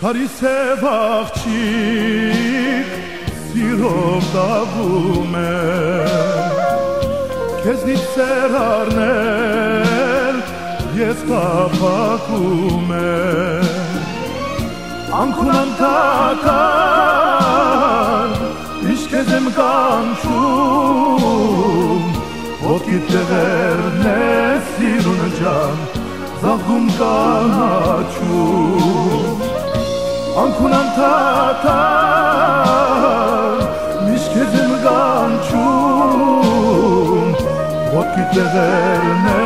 Սարիսև աղջիկ սիրով դաղում է Քեզնից սեր առնել ես կապակում է Անքուն անտակար միշտ քեզ եմ կանչում Ոտքիդ տեղերն է սիրունը ջան Զաղում կանաչում Անքուն անտակար միշտ քեզ եմ կանչում Ոտքիդ տեղերն է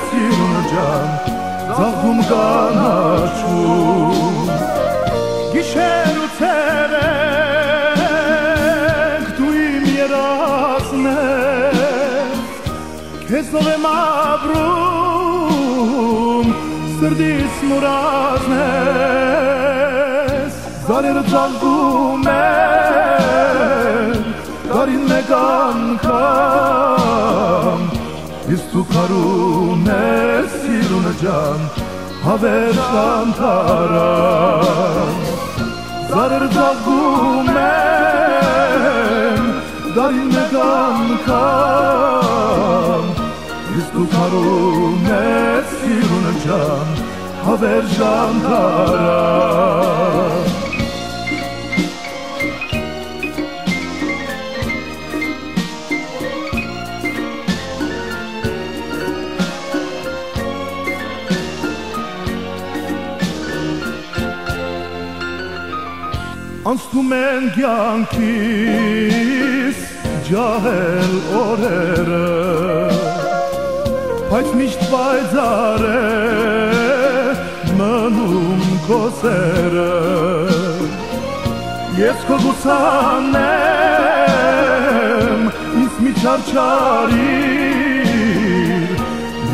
սիրունը ջան Զաղում կանաչում Գիշեր ու ցերեկ դու իմ երազն ես Քեզնով եմ ապրում սրտիս մուրազն ես Զարերը ծաղկում են դարին մեկ անգամ Իսկ դու քարում ես սիրունը ջան հավերժ անտարան Զարերը ծաղկում են դարին մեկ անգամ Իսկ դու քարում ես սիրունը ջան հավերժ անտարան Անցնում են կյանքիս ջահել օրերը Բայց միշտ պայծառ է մնում քո սերը Ես քո գուցան եմ ինձ մի չարչարիր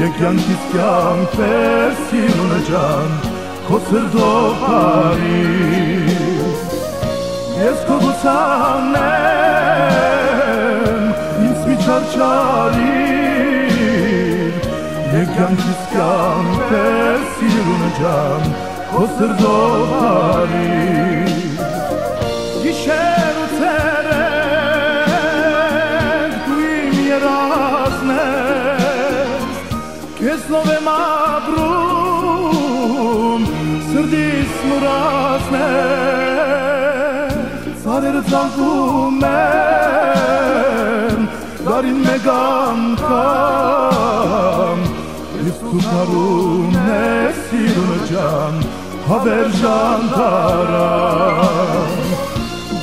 Եկ կյանքիս կյանք պես սիրունը ջան քո սրտով հարիր Ես քո գուցան եմ ինձ մի չարչարիր Եկ կյանքիս կյանք պես սիրունը ջան քո սրտով հարիր Գիշեր ու ցերեկ դու իմ երազն ես Քեզնով եմ ապրում սրտիս մուրազն ես Զարերը ծաղկում են դարին մեկ անգամ Իսկ դու քարում ես սիրունը ջան հավերժ անտարան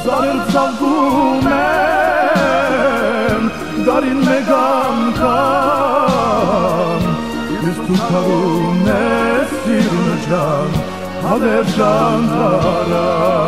Զարերը ծաղկում են դարին մեկ անգամ Իսկ դու քարում ես սիրունը ջան հավերժ անտարան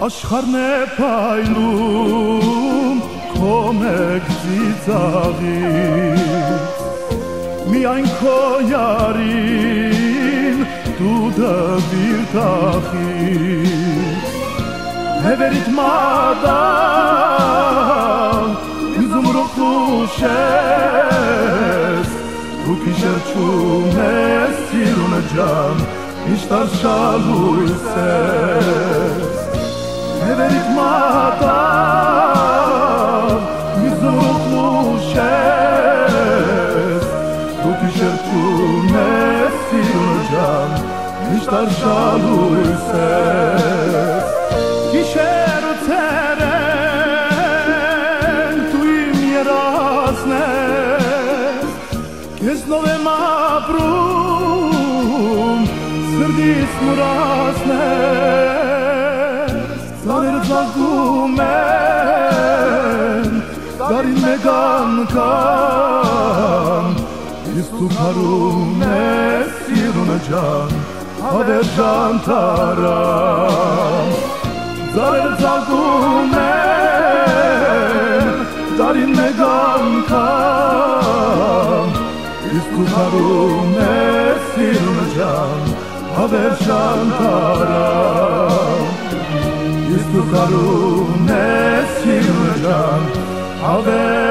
Աշխարհն է փայլում քո մեկ ծիծաղից Միայն քո յարին դու դվիր տախից Հևերիդ մատաղ իզում ռոխուշ ես Դու կիշերչում ես սիրունը ջան միշտ արշալույս ես Հևերիդ մատաղ իզում ռոխուշ ես Դու կիշերչում ես սիրունը ջան միշտ արշալույս ես Գիշեր ու ցերեկ դու իմ երազն ես Քեզնով եմ ապրում սրտիս մուրազն ես Զարերը ծաղկում են դարին մեկ անգամ Իսկ դու քարում ես սիրունը ջան հավերժ անտարան Զարերը ծաղկում են դարին մեկ անգամ Իսկ դու քարում ես սիրունը ջան haver şantara Istu karune sirjan haver